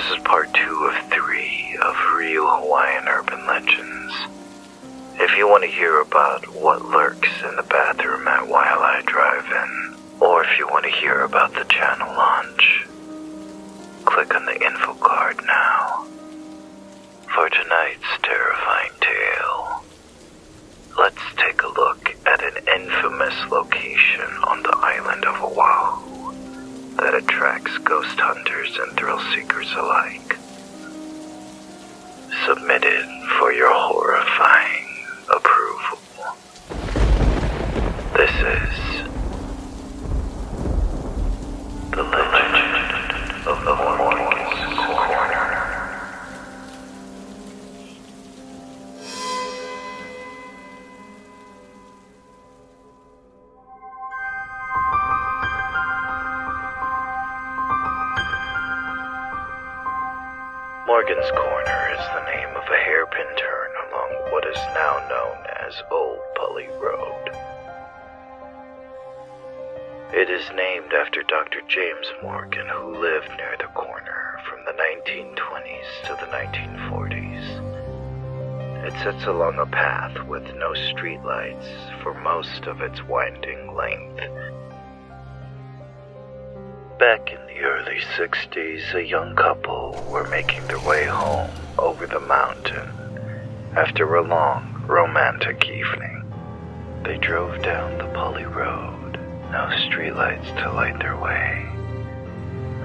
This is part 2 of 3 of real Hawaiian urban legends. If you want to hear about what lurks in the bathroom at Wildlife Drive-In, or if you want to hear about the channel launch, click on the info card now. For tonight's terrifying tale, let's take a look at an infamous location on the island of Oahu that attracts ghost hunters and thrill seekers alike. Submitted for your horrifying approval. This is the legend of the Morgan's Corner. Morgan's Corner is the name of a hairpin turn along what is now known as Old Pulley Road. It is named after Dr. James Morgan, who lived near the corner from the 1920s to the 1940s. It sits along a path with no streetlights for most of its winding length. Back in the early 60s, a young couple were making their way home over the mountain after a long, romantic evening. They drove down the Pulley Road, no streetlights to light their way.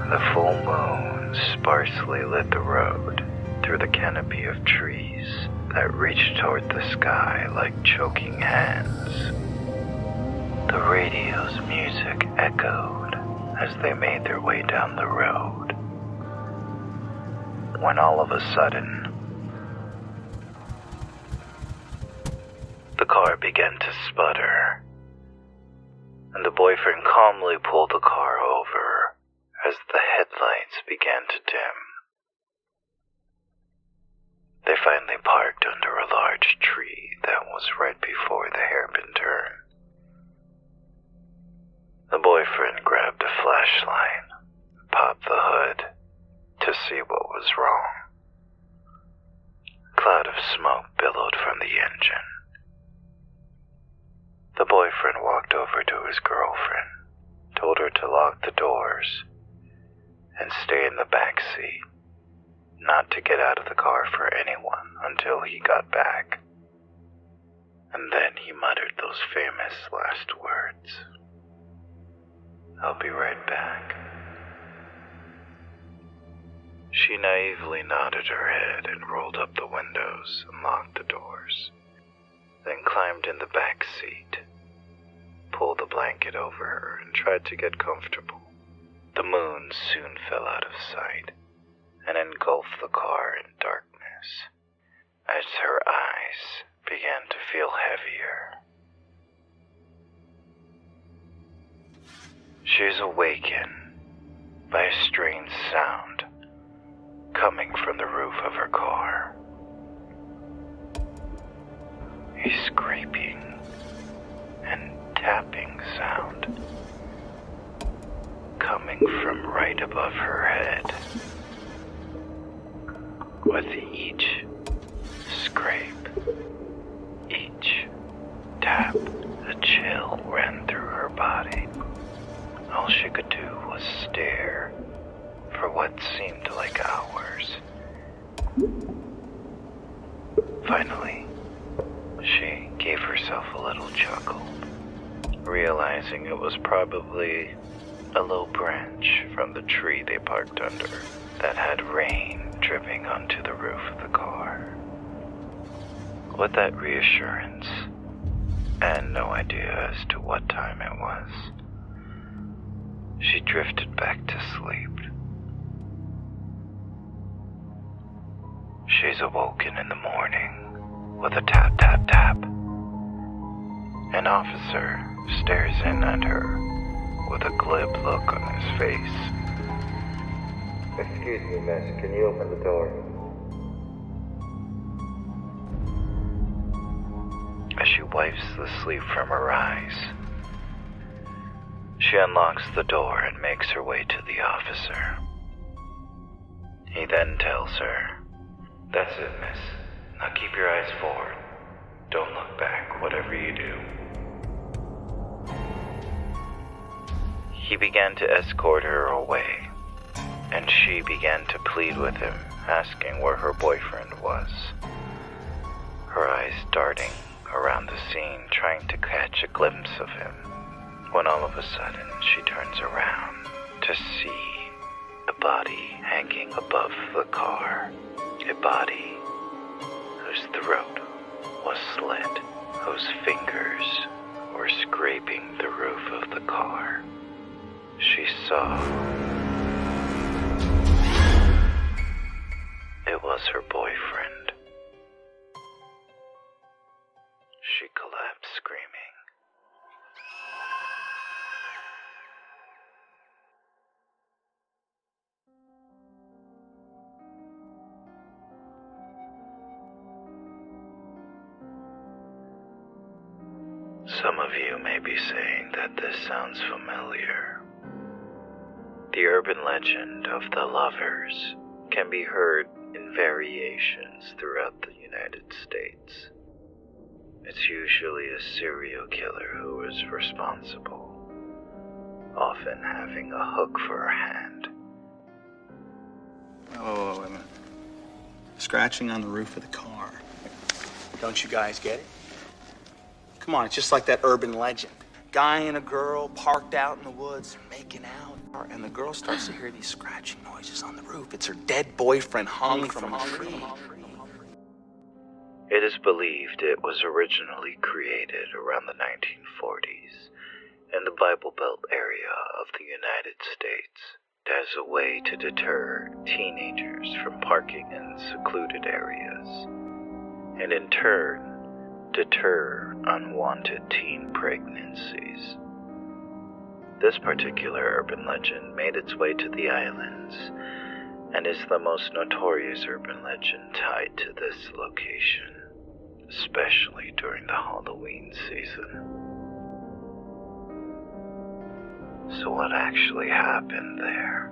The full moon sparsely lit the road through the canopy of trees that reached toward the sky like choking hands. The radio's music echoed as they made their way down the road, when all of a sudden, the car began to sputter, and the boyfriend calmly pulled the car over as the headlights began to dim. They finally parked under a large tree that was right before the hairpin turn. The boyfriend grabbed a flashlight, popped the hood to see what was wrong. A cloud of smoke billowed from the engine. The boyfriend walked over to his girlfriend, told her to lock the doors and stay in the back seat, not to get out of the car for anyone until he got back. And then he muttered those famous last words. "I'll be right back." She naively nodded her head and rolled up the windows and locked the doors, then climbed in the back seat, pulled the blanket over her, and tried to get comfortable. The moon soon fell out of sight and engulfed the car in darkness as her eyes began to feel heavier. She is awakened by a strange sound coming from the roof of her car. A scraping and tapping sound coming from right above her head. With each scrape, each tap, a chill ran through her body. All she could do was stare for what seemed like hours. Finally, she gave herself a little chuckle, realizing it was probably a low branch from the tree they parked under that had rain dripping onto the roof of the car. With that reassurance, and no idea as to what time it was, she drifted back to sleep. She's awoken in the morning with a tap, tap, tap. An officer stares in at her with a glib look on his face. "Excuse me, miss, can you open the door?" As she wipes the sleep from her eyes, she unlocks the door and makes her way to the officer. He then tells her, "That's it, miss. Now keep your eyes forward. Don't look back, whatever you do." He began to escort her away, and she began to plead with him, asking where her boyfriend was. Her eyes darting around the scene, trying to catch a glimpse of him, when all of a sudden she turns around to see a body hanging above the car. A body whose throat was slit, whose fingers were scraping the roof of the car. She saw it was her boyfriend. She collapsed screaming. Some of you may be saying that this sounds familiar. The urban legend of the lovers can be heard in variations throughout the United States. It's usually a serial killer who is responsible, often having a hook for a hand. Oh, wait a minute. Scratching on the roof of the car. Don't you guys get it? Come on, it's just like that urban legend. Guy and a girl parked out in the woods making out, and the girl starts to hear these scratching noises on the roof. It's her dead boyfriend hung from a tree. It is believed it was originally created around the 1940s in the Bible Belt area of the United States as a way to deter teenagers from parking in secluded areas, and in turn, deter unwanted teen pregnancies. This particular urban legend made its way to the islands and is the most notorious urban legend tied to this location, especially during the Halloween season. So what actually happened there?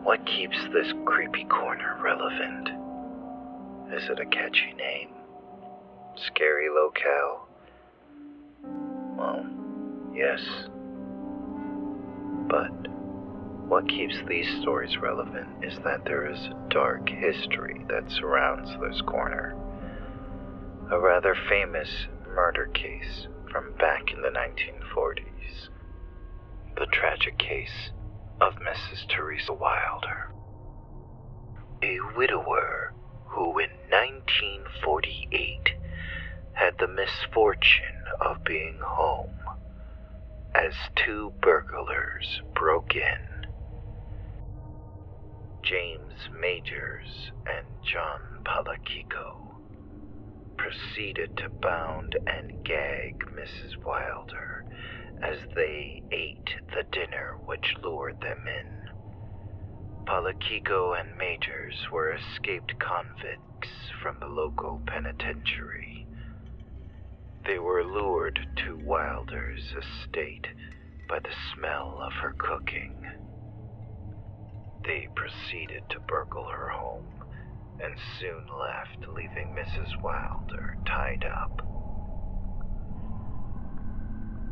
What keeps this creepy corner relevant? Is it a catchy name? Scary locale? Well, yes. But what keeps these stories relevant is that there is a dark history that surrounds this corner. A rather famous murder case from back in the 1940s. The tragic case of Mrs. Teresa Wilder. A widower who in 1948 had the misfortune of being home as two burglars broke in. James Majors and John Palacico proceeded to bound and gag Mrs. Wilder as they ate the dinner which lured them in. Palacico and Majors were escaped convicts from the local penitentiary. They were lured to Wilder's estate by the smell of her cooking. They proceeded to burgle her home and soon left, leaving Mrs. Wilder tied up.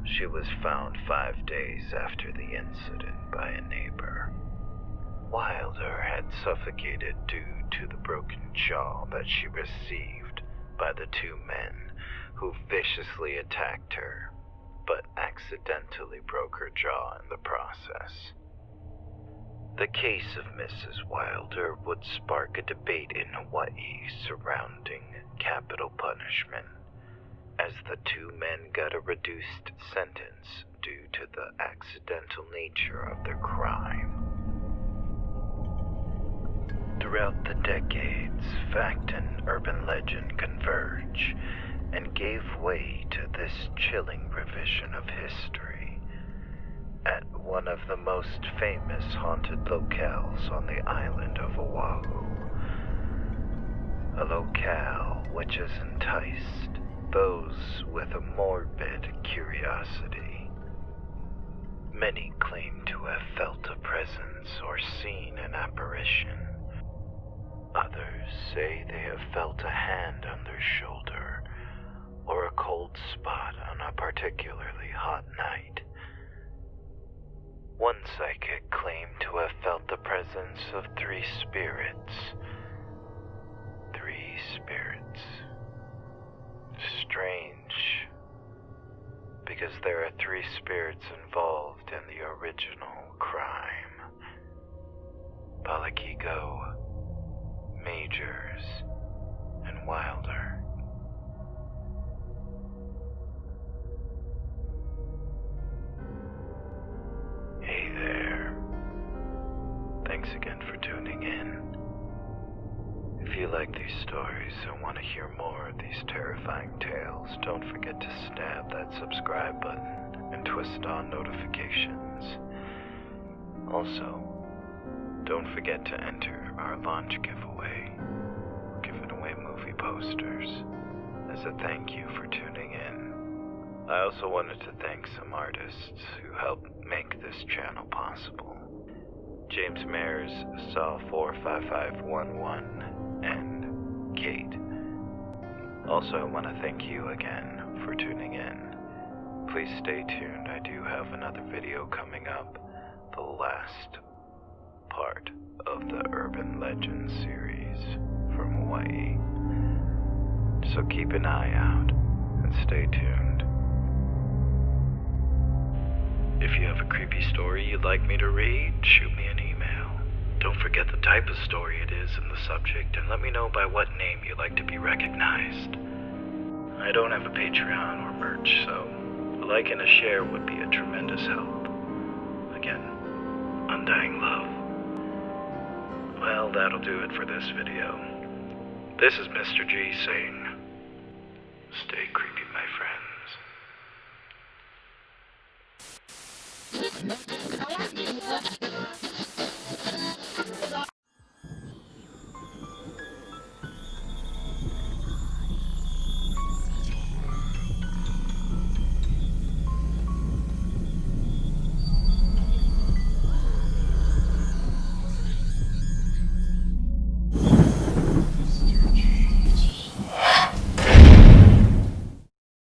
She was found 5 days after the incident by a neighbor. Wilder had suffocated due to the broken jaw that she received by the two men who viciously attacked her, but accidentally broke her jaw in the process. The case of Mrs. Wilder would spark a debate in Hawaii surrounding capital punishment, as the two men got a reduced sentence due to the accidental nature of their crime. Throughout the decades, fact and urban legend converge and gave way to this chilling revision of history at one of the most famous haunted locales on the island of Oahu. A locale which has enticed those with a morbid curiosity. Many claim to have felt a presence or seen an apparition felt a hand on their shoulder or a cold spot on a particularly hot night. One psychic claimed to have felt the presence of 3 spirits. 3 spirits. Strange, because there are 3 spirits involved in the original crime. Balakigo, Majors, and Wilder. Hey there. Thanks again for tuning in. If you like these stories and want to hear more of these terrifying tales, don't forget to stab that subscribe button and twist on notifications. Also, don't forget to enter our launch giveaway. We're giving away movie posters as a thank you for tuning in. I also wanted to thank some artists who helped make this channel possible. James Mayers, Saw 45511, and Kate. Also, I want to thank you again for tuning in. Please stay tuned. I do have another video coming up, the last part of the Urban Legends series from Hawaii. So keep an eye out and stay tuned. If you have a creepy story you'd like me to read, shoot me an email. Don't forget the type of story it is and the subject, and let me know by what name you'd like to be recognized. I don't have a Patreon or merch, so a like and a share would be a tremendous help. Again, undying love. Well, that'll do it for this video. This is Mr. G saying, stay creepy, my friends.